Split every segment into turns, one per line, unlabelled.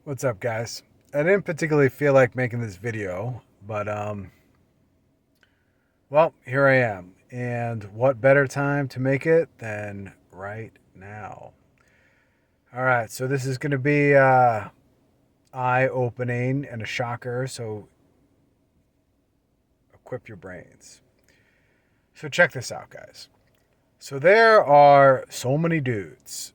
What's up, guys? I didn't particularly feel like making this video, but well, here I am. And what better time to make it than right now? All right, so this is going to be eye-opening and a shocker, so equip your brains. So check this out, guys. So there are so many dudes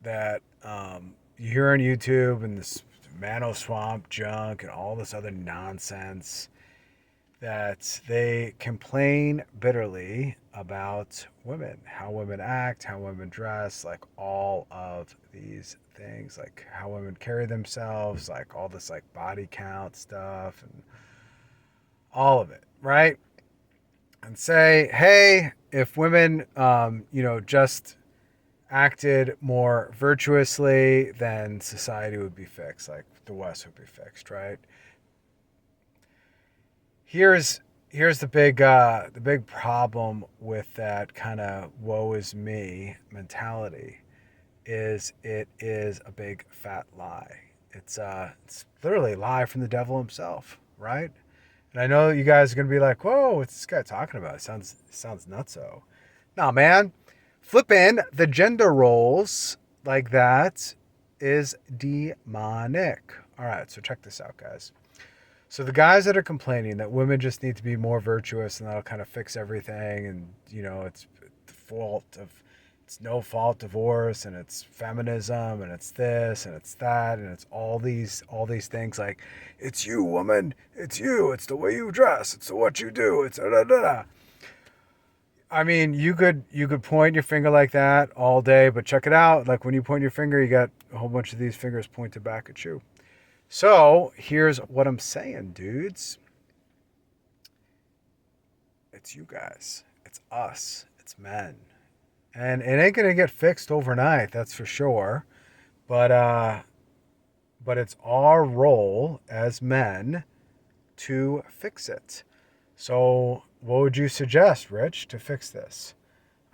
that you hear on YouTube and this Mano Swamp junk and all this other nonsense that they complain bitterly about women, how women act, how women dress, like all of these things, like how women carry themselves, like all this like body count stuff and all of it, right? And say, hey, if women, just acted more virtuously, then society would be fixed, like the West would be fixed, right? Here's the big problem with that kind of woe is me mentality is it is a big fat lie. It's literally a lie from the devil himself, right? And I know you guys are gonna be like, whoa, what's this guy talking about? It sounds nutso. No, man. Flipping the gender roles like that is demonic. All right, so check this out, guys. So the guys that are complaining that women just need to be more virtuous and that'll kind of fix everything, and it's the fault of it's no fault divorce and it's feminism and it's this and it's that and it's all these things like it's you woman, it's you, it's the way you dress, it's what you do, it's da da da da. I mean, you could point your finger like that all day, but check it out. Like when you point your finger, you got a whole bunch of these fingers pointed back at you. So here's what I'm saying, dudes. It's you guys. It's us. It's men. And it ain't gonna get fixed overnight, that's for sure. But but it's our role as men to fix it. So what would you suggest, Rich, to fix this?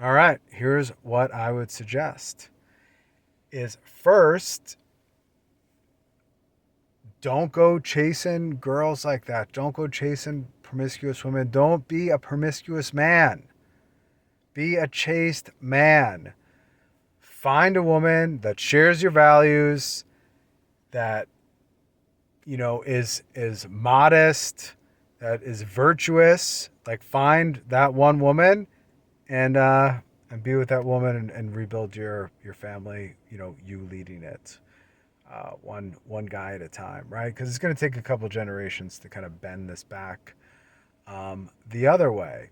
All right, here's what I would suggest. Is first, don't go chasing girls like that. Don't go chasing promiscuous women. Don't be a promiscuous man. Be a chaste man. Find a woman that shares your values, that is modest, that is virtuous. Like find that one woman and be with that woman and rebuild your family. You leading it. One guy at a time, right? Because it's going to take a couple generations to kind of bend this back the other way.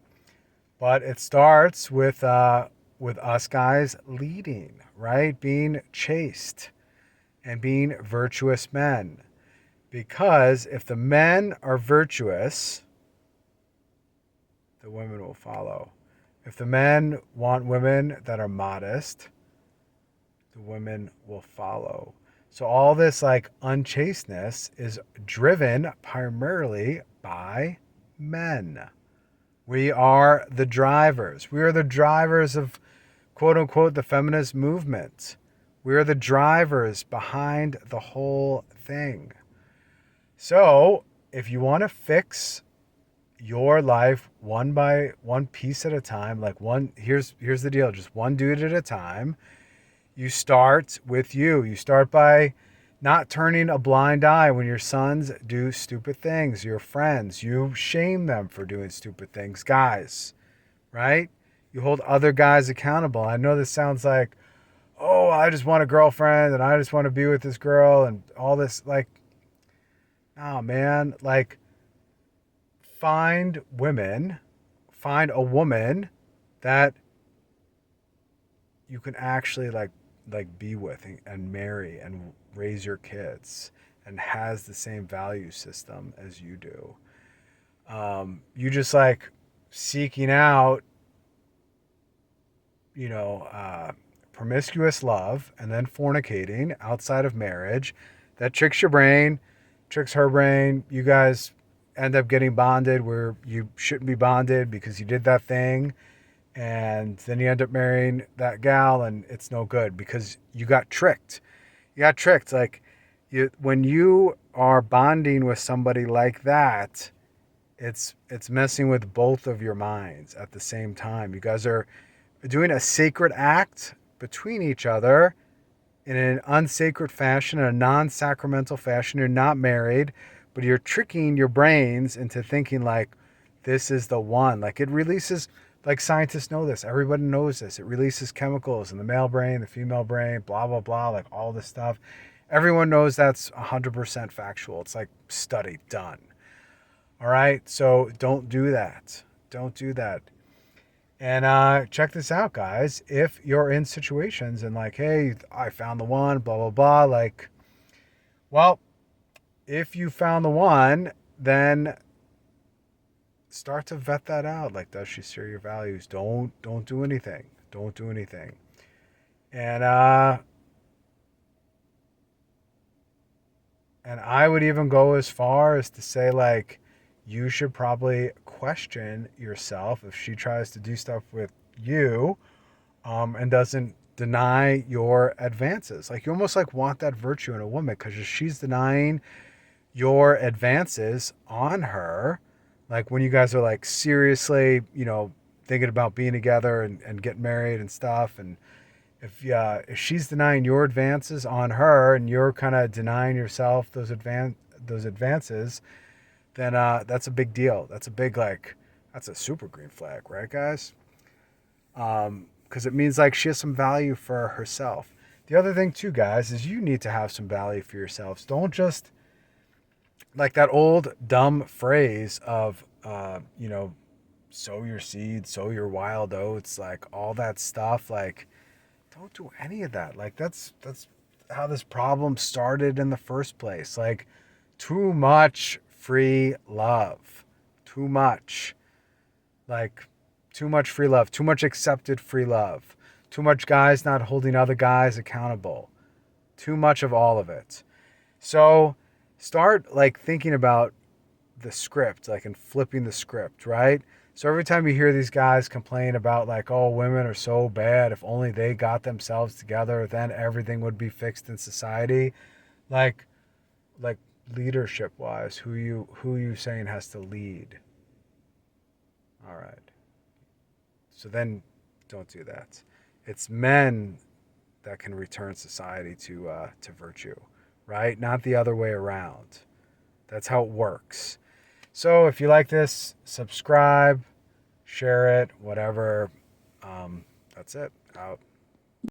But it starts with us guys leading, right? Being chaste and being virtuous men. Because if the men are virtuous, the women will follow. If the men want women that are modest, the women will follow. So all this like unchasteness is driven primarily by men. We are the drivers. We are the drivers of quote unquote the feminist movement. We are the drivers behind the whole thing. So if you want to fix your life one by one piece at a time, like here's the deal, just one dude at a time. You start with you. You start by not turning a blind eye when your sons do stupid things. Your friends, you shame them for doing stupid things. Guys, right? You hold other guys accountable. I know this sounds like, oh, I just want a girlfriend and I just want to be with this girl and all this. Like, oh, man. Like, find a woman that you can actually like be with and marry and raise your kids and has the same value system as you do. You just like seeking out, you know, uh, promiscuous love and then fornicating outside of marriage. That tricks your brain, tricks her brain. You guys end up getting bonded where you shouldn't be bonded because you did that thing, and then you end up marrying that gal and it's no good because you got tricked. Like When you are bonding with somebody like that, it's messing with both of your minds at the same time. You guys are doing a sacred act between each other in an unsacred fashion, in a non-sacramental fashion. You're not married, but you're tricking your brains into thinking like this is the one. Like it releases, like scientists know this, everybody knows this. It releases chemicals in the male brain, the female brain, blah, blah, blah, like all this stuff. Everyone knows that's 100% factual. It's like studied, done. All right. So don't do that. Don't do that. And check this out, guys. If you're in situations and like, hey, I found the one, blah, blah, blah, like, well, if you found the one, then start to vet that out. Like, does she share your values? Don't do anything. Don't do anything. And and I would even go as far as to say like you should probably question yourself if she tries to do stuff with you and doesn't deny your advances. Like you almost like want that virtue in a woman because if she's denying your advances on her, like when you guys are like seriously, thinking about being together and getting married and stuff, and if she's denying your advances on her and you're kind of denying yourself those advances, then that's a big deal. That's a big that's a super green flag, right, guys? Because it means like she has some value for herself. The other thing too, guys, is you need to have some value for yourselves. Don't just like that old dumb phrase of sow your seeds, sow your wild oats, like all that stuff. Like don't do any of that. Like that's how this problem started in the first place. Like too much free love. Too much. Like too much free love, too much accepted free love. Too much guys not holding other guys accountable. Too much of all of it. So start like thinking about the script, like and flipping the script, right? So every time you hear these guys complain about like, oh, women are so bad, if only they got themselves together, then everything would be fixed in society. Like like leadership wise, who you saying has to lead? All right. So then don't do that. It's men that can return society to virtue, right? Not the other way around. That's how it works. So if you like this, subscribe, share it, whatever. That's it. Out.